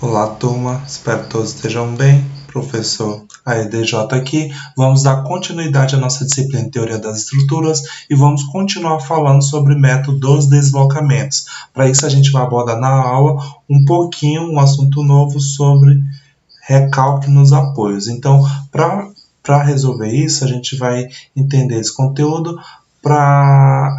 Olá, turma, espero que todos estejam bem. Professor AEDJ aqui. Vamos dar continuidade à nossa disciplina de Teoria das Estruturas e vamos continuar falando sobre método dos deslocamentos. Para isso, a gente vai abordar na aula um assunto novo sobre recalque nos apoios. Então, para resolver isso, a gente vai entender esse conteúdo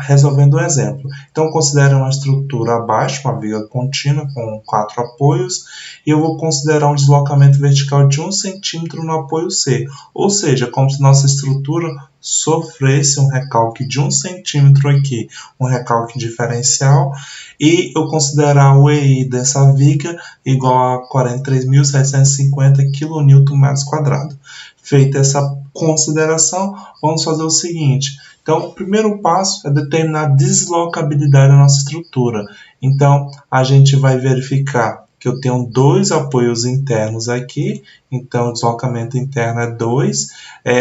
resolvendo um exemplo. Então, considere uma estrutura abaixo, uma viga contínua com 4 apoios, e eu vou considerar um deslocamento vertical de 1 centímetro no apoio C, ou seja, como se nossa estrutura sofresse um recalque de 1 centímetro aqui, um recalque diferencial, e eu considerar o EI dessa viga igual a 43.750 kNm². Feita essa consideração, vamos fazer o seguinte. Então, o primeiro passo é determinar a deslocabilidade da nossa estrutura. Então, a gente vai verificar que eu tenho 2 apoios internos aqui, então o deslocamento interno é 2,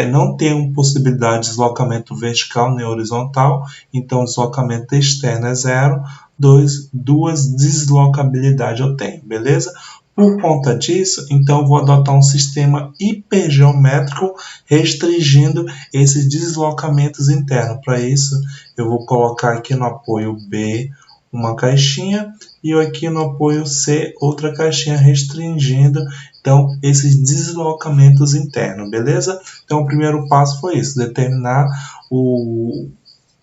não tenho possibilidade de deslocamento vertical nem horizontal, então o deslocamento externo é 0, 2 deslocabilidades eu tenho, beleza? Por conta disso, então eu vou adotar um sistema hipergeométrico restringindo esses deslocamentos internos. Para isso, eu vou colocar aqui no apoio B uma caixinha e aqui no apoio C outra caixinha restringindo então esses deslocamentos internos, beleza? Então o primeiro passo foi isso, determinar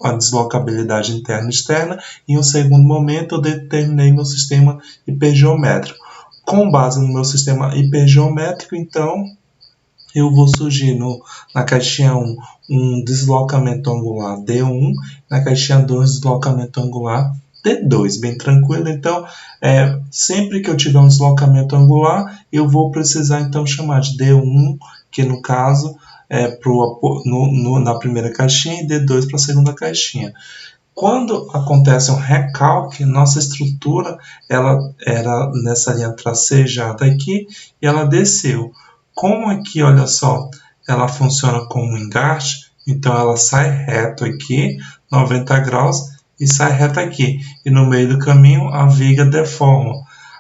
a deslocabilidade interna e externa. Em um segundo momento, eu determinei meu sistema hipergeométrico. Com base no meu sistema hipergeométrico, então, eu vou surgir na caixinha 1 um deslocamento angular D1, na caixinha 2 deslocamento angular D2, bem tranquilo. Então, sempre que eu tiver um deslocamento angular, eu vou precisar então chamar de D1, que no caso é na primeira caixinha, e D2 para a segunda caixinha. Quando acontece um recalque, nossa estrutura ela era nessa linha tracejada aqui e ela desceu. Como aqui, olha só, ela funciona como um engaste, então ela sai reto aqui, 90 graus, e sai reto aqui. E no meio do caminho a viga deforma.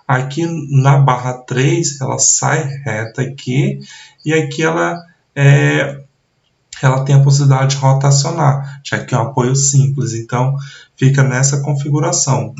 Aqui na barra 3 ela sai reta aqui e aqui ela tem a possibilidade de rotacionar, já que é um apoio simples, então fica nessa configuração.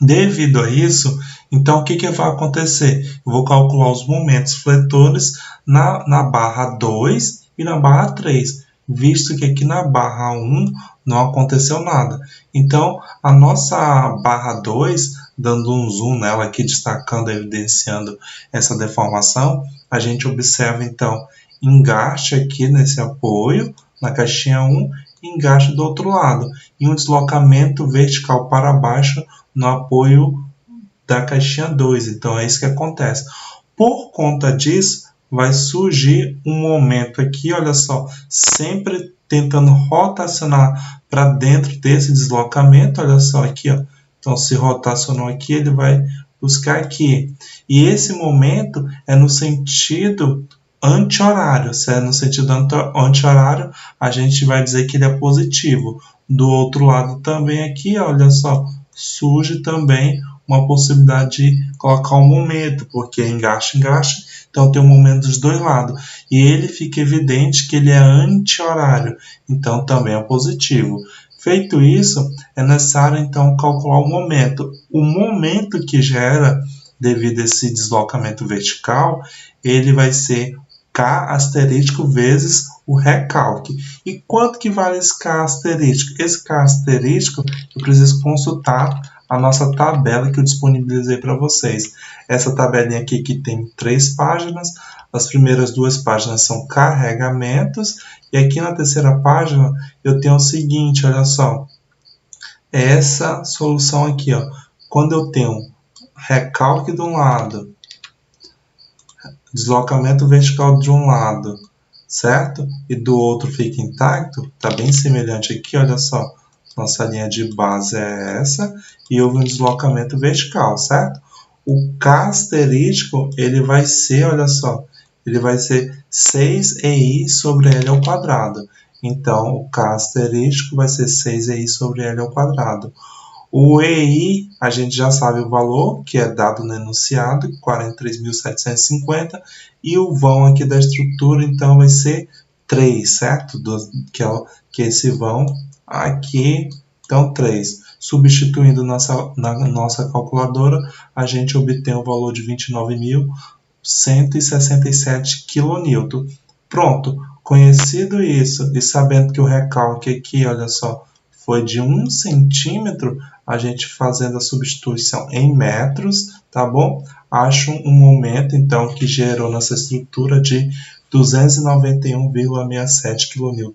Devido a isso, então o que vai acontecer? Eu vou calcular os momentos fletores na barra 2 e na barra 3, visto que aqui na barra 1 não aconteceu nada. Então, a nossa barra 2, dando um zoom nela aqui, destacando, evidenciando essa deformação, a gente observa então engaste aqui nesse apoio, na caixinha 1, e engaste do outro lado, e um deslocamento vertical para baixo no apoio da caixinha 2. Então, é isso que acontece. Por conta disso, vai surgir um momento aqui, olha só, sempre tentando rotacionar para dentro desse deslocamento, olha só aqui, ó. Então, se rotacionou aqui, ele vai buscar aqui. E esse momento é no sentido anti-horário. Se é no sentido anti-horário, a gente vai dizer que ele é positivo. Do outro lado também aqui, olha só, surge também uma possibilidade de colocar um momento, porque é engaste, então tem um momento dos dois lados. E ele fica evidente que ele é anti-horário, então também é positivo. Feito isso, é necessário então calcular o momento. O momento que gera devido a esse deslocamento vertical, ele vai ser K asterístico vezes o recalque. E quanto que vale esse K asterístico? Esse K asterístico eu preciso consultar a nossa tabela que eu disponibilizei para vocês. Essa tabelinha aqui que tem 3 páginas, as primeiras 2 páginas são carregamentos, e aqui na terceira página eu tenho o seguinte, olha só, essa solução aqui, ó, quando eu tenho recalque de um lado, deslocamento vertical de um lado, certo? E do outro fica intacto, tá bem semelhante aqui, olha só. Nossa linha de base é essa e houve um deslocamento vertical, certo? O K asterístico, ele vai ser, olha só, ele vai ser 6EI sobre L ao quadrado. Então, o K asterístico vai ser 6EI sobre L ao quadrado. O EI, a gente já sabe o valor, que é dado no enunciado, 43.750, e o vão aqui da estrutura, então, vai ser 3, certo? Que é esse vão aqui, então 3. Substituindo na nossa calculadora, a gente obtém o valor de 29.167 kN. Pronto, conhecido isso e sabendo que o recalque aqui, olha só, foi de 1 centímetro, a gente fazendo a substituição em metros, tá bom? Acho um momento, então, que gerou nessa estrutura de 291,67 kN,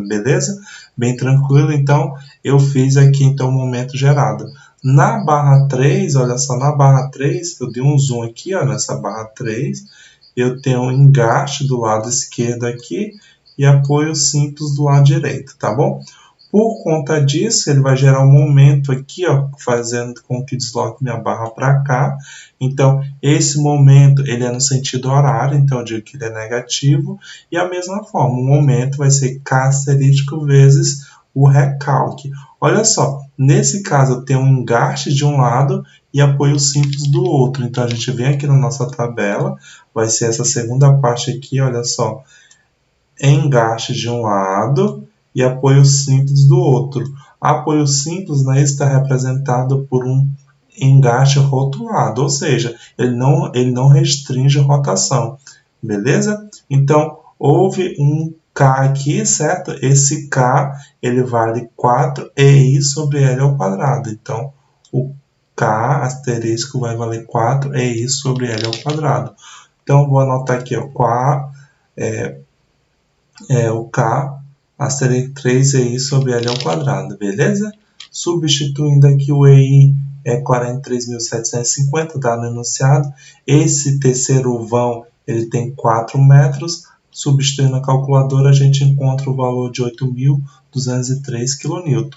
beleza? Bem tranquilo, então, eu fiz aqui, então, o momento gerado. Na barra 3, olha só, na barra 3, eu dei um zoom aqui, ó, nessa barra 3, eu tenho um engaste do lado esquerdo aqui e apoio simples do lado direito, tá bom? Por conta disso, ele vai gerar um momento aqui, ó, fazendo com que desloque minha barra para cá. Então, esse momento ele é no sentido horário, então eu digo que ele é negativo. E a mesma forma, o momento vai ser K asterístico vezes o recalque. Olha só, nesse caso eu tenho um engaste de um lado e apoio simples do outro. Então, a gente vem aqui na nossa tabela, vai ser essa segunda parte aqui, olha só, engaste de um lado e apoio simples do outro. Apoio simples, né, está representado por um engaste rotulado, ou seja, ele não restringe a rotação, beleza? Então, houve um K aqui, certo? Esse K, ele vale 4EI sobre L ao quadrado. Então, o K asterisco vai valer 4EI sobre L ao quadrado. Então, vou anotar aqui, ó, o K asterisco 3EI sobre L ao quadrado, beleza? Substituindo aqui o EI é 43.750, tá no enunciado. Esse terceiro vão, ele tem 4 metros. Substituindo a calculadora, a gente encontra o valor de 8.203 kN.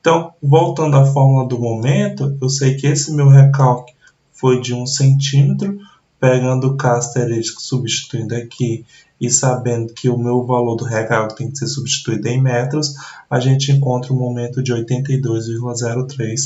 Então, voltando à fórmula do momento, eu sei que esse meu recalque foi de 1 centímetro. Pegando o K asterístico, substituindo aqui, e sabendo que o meu valor do recalque tem que ser substituído em metros, a gente encontra um momento de 82,03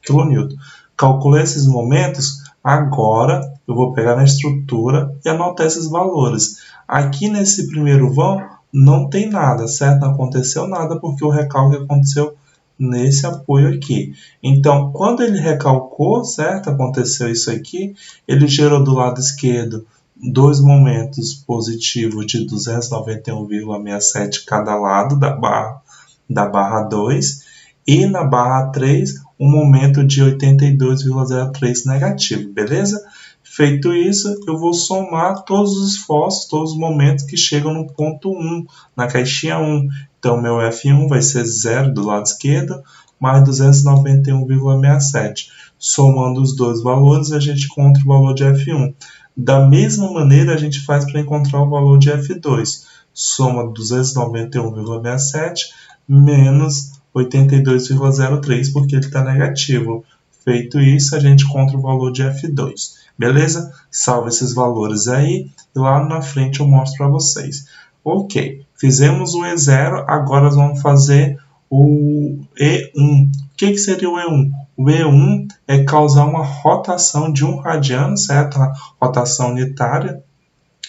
kN. Calculei esses momentos, agora eu vou pegar na estrutura e anotar esses valores. Aqui nesse primeiro vão não tem nada, certo? Não aconteceu nada porque o recalque aconteceu nesse apoio aqui. Então, quando ele recalcou, certo? Aconteceu isso aqui, ele gerou do lado esquerdo dois momentos positivos de 291,67 cada lado da barra 2 e na barra 3 um momento de 82,03 negativo, beleza? Feito isso, eu vou somar todos os esforços, todos os momentos que chegam no ponto 1, na caixinha 1. Então, meu F1 vai ser 0 do lado esquerdo, mais 291,67. Somando os dois valores, a gente encontra o valor de F1. Da mesma maneira, a gente faz para encontrar o valor de F2. Soma 291,67 menos 82,03, porque ele está negativo. Feito isso, a gente encontra o valor de F2. Beleza? Salva esses valores aí e lá na frente eu mostro para vocês. Ok, fizemos o E0, agora nós vamos fazer o E1. O que seria o E1? O E1 é causar uma rotação de 1 radiano, certo? A rotação unitária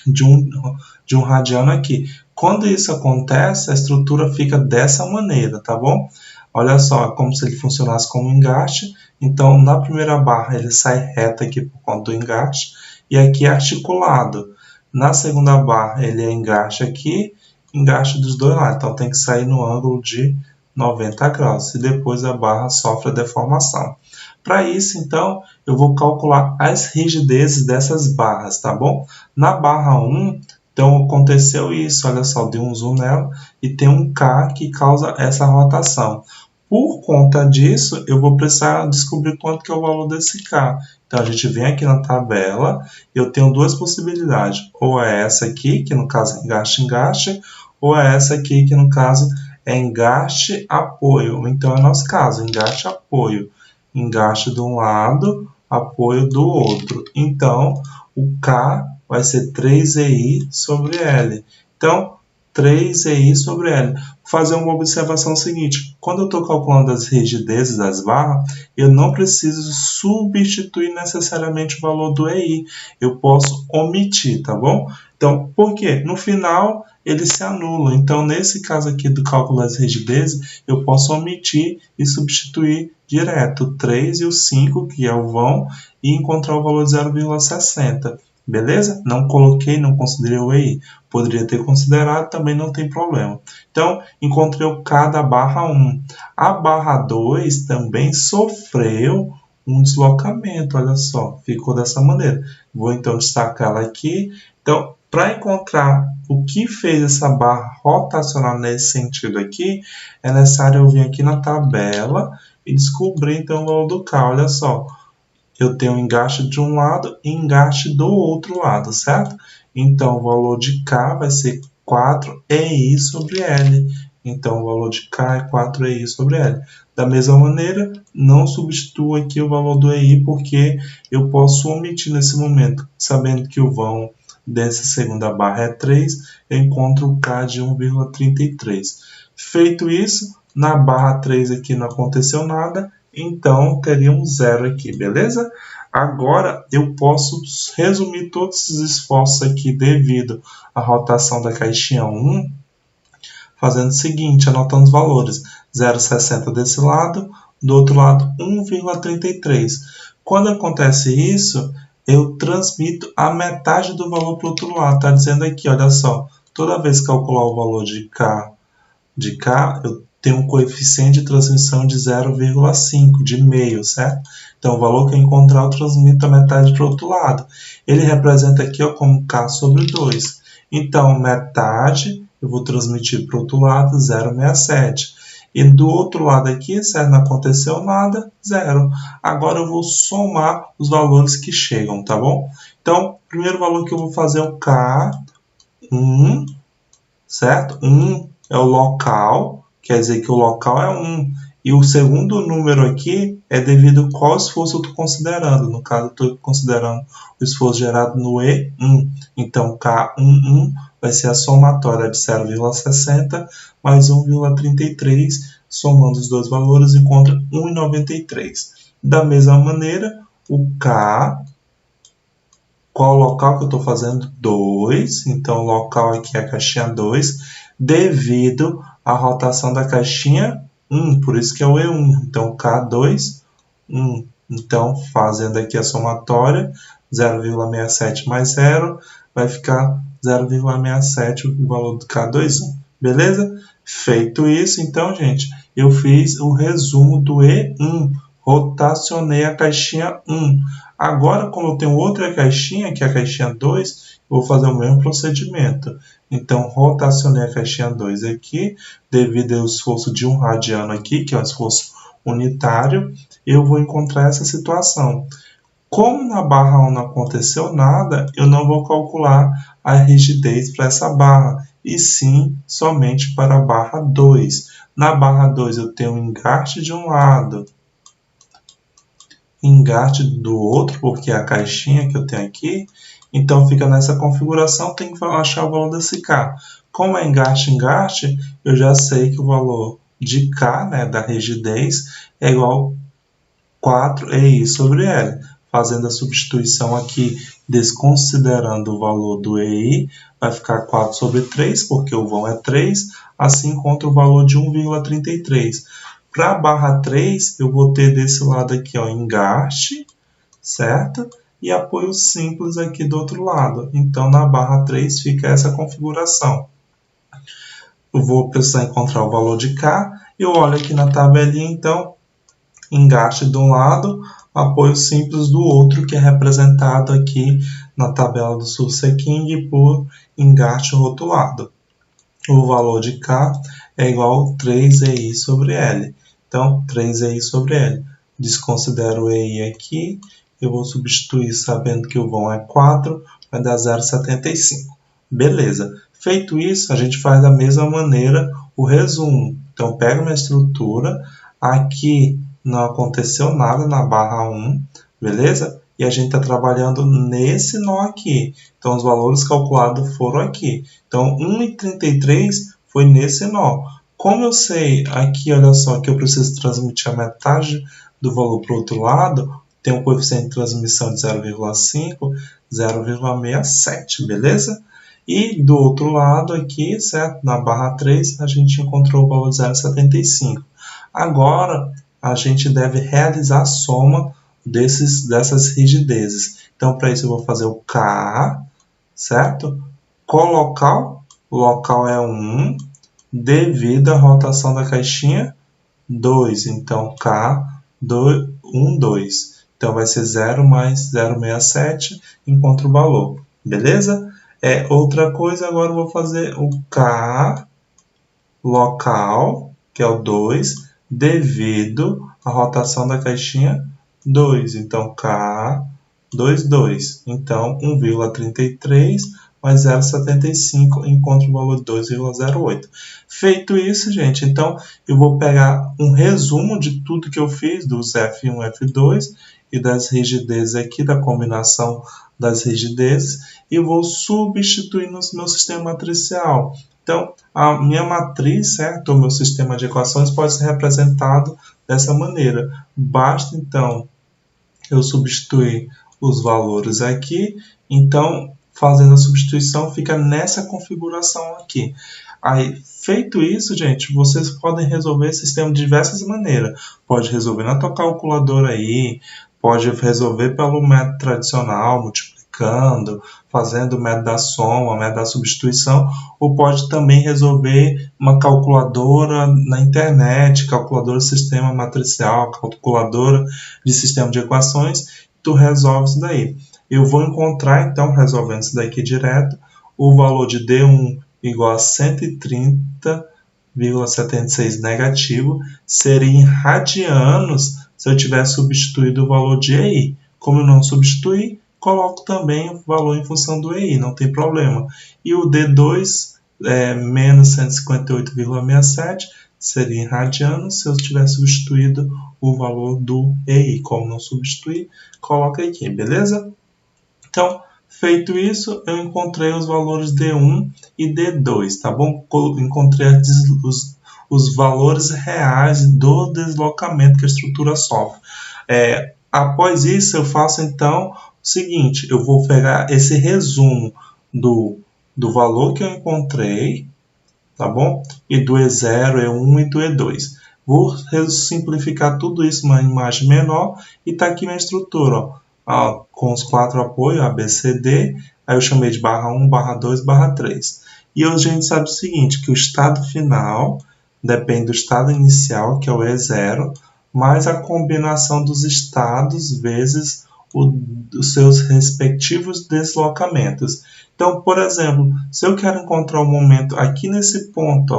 de um radiano aqui. Quando isso acontece, a estrutura fica dessa maneira, tá bom? Olha só, é como se ele funcionasse como um engaste. Então, na primeira barra, ele sai reto aqui por conta do engaste. E aqui é articulado. Na segunda barra, ele é engaste aqui, engaste dos dois lados. Então, tem que sair no ângulo de 90 graus. E depois a barra sofre a deformação. Para isso, então, eu vou calcular as rigidezes dessas barras, tá bom? Na barra 1, então, aconteceu isso. Olha só, dei um zoom nela e tem um K que causa essa rotação. Por conta disso, eu vou precisar descobrir quanto que é o valor desse K. Então, a gente vem aqui na tabela e eu tenho duas possibilidades. Ou é essa aqui, que no caso é engaste-engaste, ou é essa aqui, que no caso é engaste-apoio. Então, é nosso caso, engaste-apoio. Engaste de um lado, apoio do outro. Então, o K vai ser 3EI sobre L. Então, 3EI sobre L. Vou fazer uma observação seguinte: quando eu estou calculando as rigidezes das barras, eu não preciso substituir necessariamente o valor do EI. Eu posso omitir, tá bom? Então, por quê? No final, ele se anula. Então, nesse caso aqui do cálculo das rigidezes, eu posso omitir e substituir direto o 3 e o 5, que é o vão, e encontrar o valor de 0,60. Beleza? Não coloquei, não considerei o EI. Poderia ter considerado, também não tem problema. Então, encontrei o K da barra 1. A barra 2 também sofreu um deslocamento, olha só, ficou dessa maneira. Vou então destacar ela aqui. Então, para encontrar o que fez essa barra rotacionar nesse sentido aqui, é necessário eu vir aqui na tabela e descobrir então o valor do K, olha só. Eu tenho engaste de um lado e engaste do outro lado, certo? Então, o valor de K vai ser 4EI sobre L. Então, o valor de K é 4EI sobre L. Da mesma maneira, não substituo aqui o valor do EI, porque eu posso omitir nesse momento. Sabendo que o vão dessa segunda barra é 3, eu encontro o K de 1,33. Feito isso, na barra 3 aqui não aconteceu nada, então teria um zero aqui, beleza? Agora eu posso resumir todos esses esforços aqui devido à rotação da caixinha 1, fazendo o seguinte, anotando os valores: 0,60 desse lado, do outro lado 1,33. Quando acontece isso, eu transmito a metade do valor para o outro lado. Está dizendo aqui, olha só, toda vez que calcular o valor de K, eu tenho um coeficiente de transmissão de 0,5, de meio, certo? Então, o valor que eu encontrar, eu transmito a metade para o outro lado. Ele representa aqui ó, como K sobre 2. Então, metade eu vou transmitir para o outro lado, 0,67. E do outro lado aqui, certo? Não aconteceu nada, 0. Agora eu vou somar os valores que chegam, tá bom? Então, o primeiro valor que eu vou fazer é o K1, certo? 1 é o local, quer dizer que o local é 1. E o segundo número aqui é devido a qual esforço eu estou considerando. No caso, eu estou considerando o esforço gerado no E1. Então, K11 vai ser a somatória de 0,60 mais 1,33. Somando os dois valores, encontra 1,93. Da mesma maneira, o K, qual o local que eu estou fazendo? 2. Então, o local aqui é a caixinha 2, devido à rotação da caixinha 1, por isso que é o E1. Então, K2, 1. Então, fazendo aqui a somatória, 0,67 mais 0, vai ficar 0,67 o valor do K21. Beleza? Feito isso, então, gente, eu fiz o resumo do E1. Rotacionei a caixinha 1. Agora, como eu tenho outra caixinha, que é a caixinha 2, eu vou fazer o mesmo procedimento. Então, rotacionei a caixinha 2 aqui, devido ao esforço de 1 radiano aqui, que é um esforço unitário, eu vou encontrar essa situação. Como na barra 1 não aconteceu nada, eu não vou calcular a rigidez para essa barra, e sim somente para a barra 2. Na barra 2 eu tenho um engaste de um lado, engaste do outro, porque é a caixinha que eu tenho aqui. Então, fica nessa configuração, tem que achar o valor desse K. Como é engaste, eu já sei que o valor de K, né, da rigidez, é igual a 4EI sobre L. Fazendo a substituição aqui, desconsiderando o valor do EI, vai ficar 4 sobre 3, porque o vão é 3, assim encontra o valor de 1,33. Para a barra 3, eu vou ter desse lado aqui, ó, engaste, certo? E apoio simples aqui do outro lado. Então, na barra 3 fica essa configuração. Eu vou precisar encontrar o valor de K. Eu olho aqui na tabelinha, então, engaste de um lado, apoio simples do outro, que é representado aqui na tabela do Surseking por engaste rotulado. O valor de K é igual a 3EI sobre L. Então, 3EI sobre L. Desconsidero o EI aqui. Eu vou substituir sabendo que o vão é 4, vai dar 0,75. Beleza. Feito isso, a gente faz da mesma maneira o resumo. Então, pego minha estrutura. Aqui não aconteceu nada na barra 1, beleza? e a gente está trabalhando nesse nó aqui. Então, os valores calculados foram aqui. Então, 1,33 foi nesse nó. Como eu sei aqui, olha só, que eu preciso transmitir a metade do valor para o outro lado, tem um coeficiente de transmissão de 0,5, 0,67, beleza? E do outro lado aqui, certo? Na barra 3, a gente encontrou o valor de 0,75. Agora, a gente deve realizar a soma dessas rigidezes. Então, para isso, eu vou fazer o K, certo? Colocar, o local é 1, devido à rotação da caixinha, 2. Então, K, 1, 2. Então, vai ser 0 mais 0,67, encontra o valor. Beleza? Outra coisa, agora eu vou fazer o K local, que é o 2, devido à rotação da caixinha, 2. Então, K, 2, 2. Então, 1,33 mais 0,75, encontra o valor de 2,08. Feito isso, gente, então eu vou pegar um resumo de tudo que eu fiz, dos F1, F2 e das rigidezes aqui, da combinação das rigidezes, e vou substituir no meu sistema matricial. Então, a minha matriz, certo? O meu sistema de equações pode ser representado dessa maneira. Basta, então, eu substituir os valores aqui. Então, fazendo a substituição, fica nessa configuração aqui. Aí, feito isso, gente, vocês podem resolver esse sistema de diversas maneiras. Pode resolver na tua calculadora aí, pode resolver pelo método tradicional, multiplicando, fazendo o método da soma, o método da substituição, ou pode também resolver uma calculadora na internet, calculadora de sistema matricial, calculadora de sistema de equações, tu resolve isso daí. Eu vou encontrar, então, resolvendo isso daqui direto, o valor de D1 igual a 130,76 negativo, seria em radianos se eu tivesse substituído o valor de EI. Como eu não substituí, coloco também o valor em função do EI, não tem problema. E o D2 menos 158,67 seria em radianos se eu tivesse substituído o valor do EI. Como não substituí, coloca aqui, beleza? Então, feito isso, eu encontrei os valores D1 e D2, tá bom? Encontrei os valores reais do deslocamento que a estrutura sofre. Após isso, eu faço então o seguinte, eu vou pegar esse resumo do valor que eu encontrei, tá bom? E do E0, E1 e do E2. Vou simplificar tudo isso numa imagem menor e tá aqui minha estrutura, ó. Com os 4 apoios, A, B, C, D, aí eu chamei de barra 1, barra 2, barra 3. E hoje a gente sabe o seguinte, que o estado final depende do estado inicial, que é o E0, mais a combinação dos estados vezes os seus respectivos deslocamentos. Então, por exemplo, se eu quero encontrar um momento aqui nesse ponto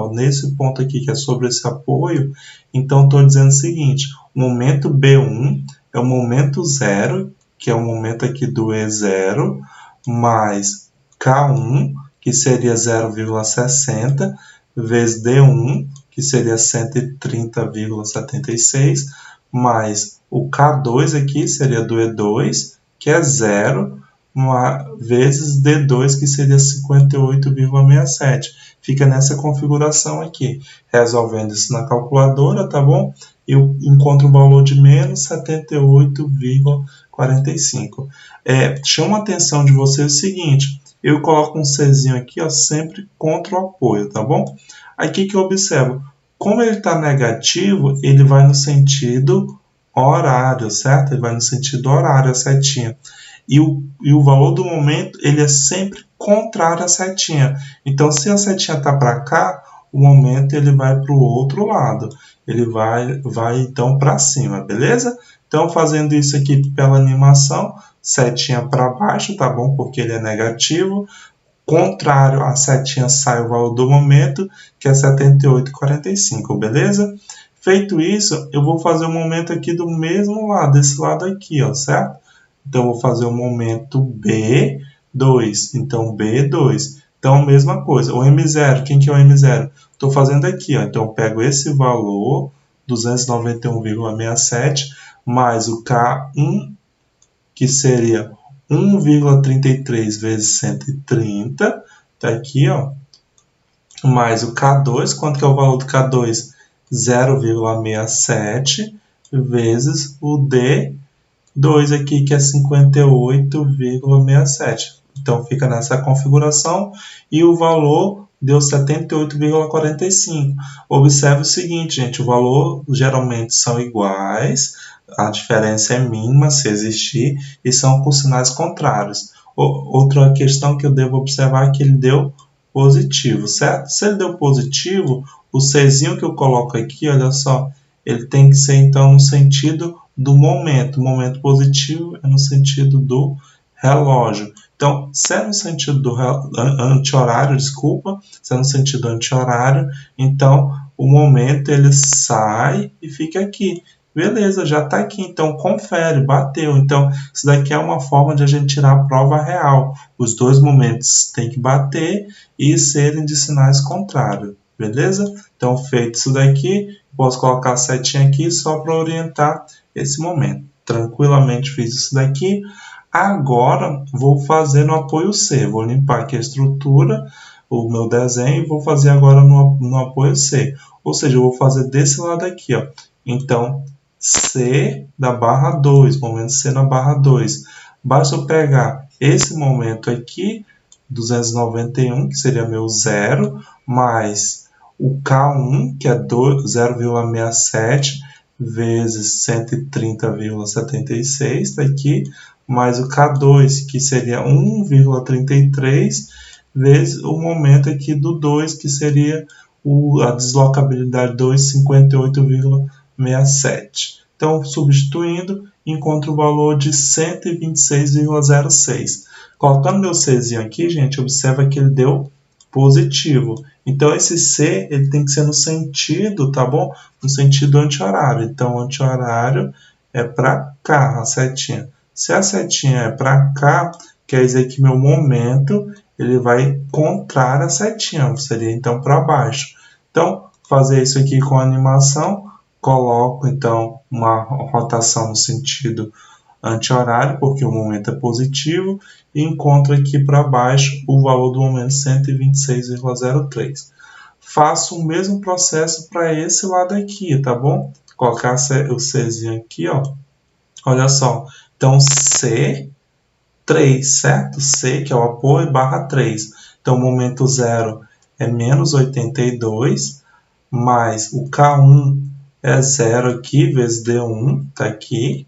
aqui que é sobre esse apoio, então estou dizendo o seguinte, o momento B1 é o momento 0, que é o momento aqui do E0, mais K1, que seria 0,60, vezes D1, que seria 130,76, mais o K2 aqui seria do E2, que é 0, vezes D2, que seria 58,67. Fica nessa configuração aqui. Resolvendo isso na calculadora, tá bom? Eu encontro o valor de menos 78,45. Chama a atenção de vocês o seguinte, eu coloco um Czinho aqui, ó, sempre contra o apoio, tá bom? Aí o que eu observo? Como ele está negativo, ele vai no sentido horário, certo? Ele vai no sentido horário, a setinha. E o valor do momento, ele é sempre contrário à setinha. Então, se a setinha está para cá, o momento ele vai para o outro lado. Ele vai então para cima, beleza? Então, fazendo isso aqui pela animação, setinha para baixo, tá bom? Porque ele é negativo. Contrário à setinha sai o valor do momento, que é 78,45, beleza? Feito isso, eu vou fazer o momento aqui do mesmo lado, desse lado aqui, ó, certo? Então, eu vou fazer o momento B2. Então, B2. Então, mesma coisa. O M0, quem que é o M0? Estou fazendo aqui, ó. Então, eu pego esse valor, 291,67, mais o K1, que seria 1,33 vezes 130, tá aqui, ó, mais o K2, quanto que é o valor do K2? 0,67 vezes o D2 aqui, que é 58,67. Então, fica nessa configuração e o valor deu 78,45. Observe o seguinte, gente, o valor geralmente são iguais, a diferença é mínima se existir, e são com sinais contrários. Outra questão que eu devo observar é que ele deu positivo, certo? Se ele deu positivo, o Czinho que eu coloco aqui, olha só, ele tem que ser então no sentido do momento. O momento positivo é no sentido do relógio. Então, se é no sentido do anti-horário, desculpa, se é no sentido anti-horário, então o momento ele sai e fica aqui. Beleza, já está aqui, então confere, bateu. Então, isso daqui é uma forma de a gente tirar a prova real. Os dois momentos têm que bater e serem de sinais contrários, beleza? Então, feito isso daqui, posso colocar a setinha aqui só para orientar esse momento. Tranquilamente fiz isso daqui. Agora, vou fazer no apoio C. Vou limpar aqui a estrutura, o meu desenho, e vou fazer agora no apoio C. Ou seja, eu vou fazer desse lado aqui, ó. Então, C da barra 2, momento C na barra 2. Basta eu pegar esse momento aqui, 291, que seria meu zero, mais o K1, que é 0,67 vezes 130,76, está aqui, mais o K2, que seria 1,33 vezes o momento aqui do 2, que seria a deslocabilidade 2, 58,67. Então, substituindo, encontro o valor de 126,06. Colocando meu Czinho aqui, gente, observa que ele deu positivo. Então, esse C ele tem que ser no sentido, tá bom? No sentido anti-horário. Então, anti-horário é para cá, a setinha. Se a setinha é para cá, quer dizer que meu momento ele vai contrário a setinha, seria então para baixo. Então, fazer isso aqui com a animação, coloco então uma rotação no sentido anti-horário, porque o momento é positivo, e encontro aqui para baixo o valor do momento 126,03. Faço o mesmo processo para esse lado aqui, tá bom? Colocar o Czinho aqui, ó. Olha só. Então, C3, certo? C, que é o apoio, barra 3. Então, o momento 0 é menos 82, mais o K1 é 0 aqui, vezes D1, tá aqui.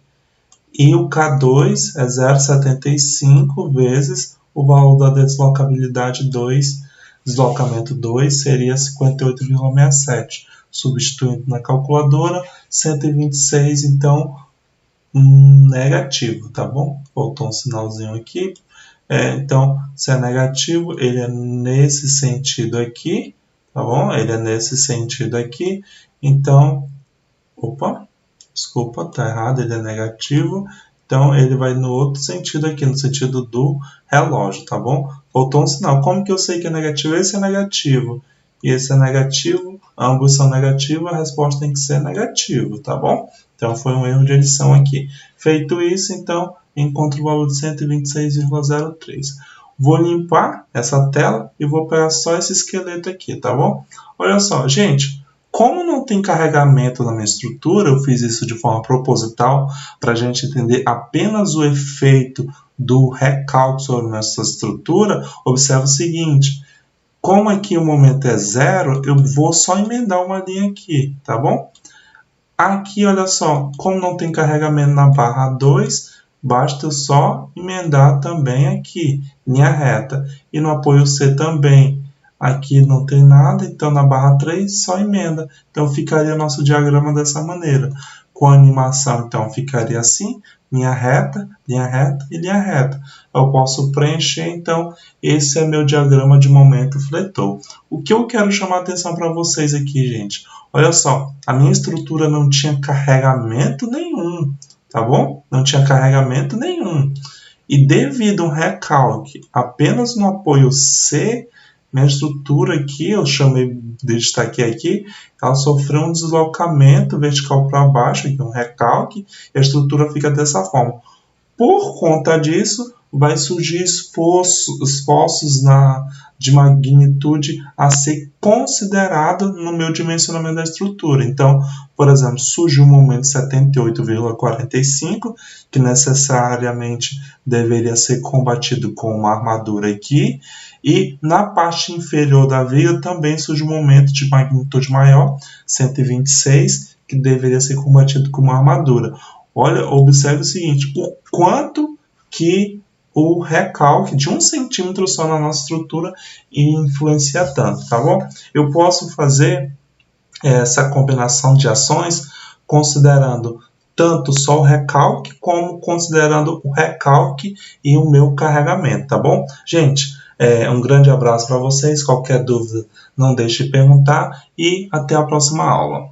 E o K2 é 0,75 vezes o valor da deslocabilidade 2, deslocamento 2 seria 58,67. Substituindo na calculadora, 126, então, negativo, tá bom? Faltou um sinalzinho aqui. Então, se é negativo, ele é nesse sentido aqui, tá bom? Ele é nesse sentido aqui. Então, opa, desculpa, tá errado, ele é negativo. Então, ele vai no outro sentido aqui, no sentido do relógio, tá bom? Faltou um sinal. Como que eu sei que é negativo? Esse é negativo e esse é negativo. Ambos são negativos, a resposta tem que ser negativo, tá bom? Então, foi um erro de edição aqui. Feito isso, então, encontro o valor de 126,03. Vou limpar essa tela e vou pegar só esse esqueleto aqui, tá bom? Olha só, gente, como não tem carregamento na minha estrutura, eu fiz isso de forma proposital para a gente entender apenas o efeito do recalque sobre nossa estrutura. Observa o seguinte, como aqui o momento é 0, eu vou só emendar uma linha aqui, tá bom? Aqui, olha só, como não tem carregamento na barra 2, basta eu só emendar também aqui, linha reta. E no apoio C também. Aqui não tem nada, então na barra 3 só emenda. Então ficaria nosso diagrama dessa maneira. Com a animação, então, ficaria assim, linha reta e linha reta. Eu posso preencher, então, esse é meu diagrama de momento fletou. O que eu quero chamar a atenção para vocês aqui, gente? Olha só, a minha estrutura não tinha carregamento nenhum, tá bom? Não tinha carregamento nenhum. E devido a um recalque apenas no apoio C, minha estrutura aqui, eu chamei de destaque aqui, ela sofreu um deslocamento vertical para baixo, aqui um recalque, e a estrutura fica dessa forma. Por conta disso, vai surgir esforços de magnitude a ser considerado no meu dimensionamento da estrutura. Então, por exemplo, surge um momento 78,45, que necessariamente deveria ser combatido com uma armadura aqui, e na parte inferior da viga também surge um momento de magnitude maior, 126, que deveria ser combatido com uma armadura. Olha, observe o seguinte, o quanto que o recalque de 1 centímetro só na nossa estrutura influencia tanto, tá bom? Eu posso fazer essa combinação de ações considerando tanto só o recalque, como considerando o recalque e o meu carregamento, tá bom? Gente, um grande abraço para vocês, qualquer dúvida não deixe de perguntar e até a próxima aula.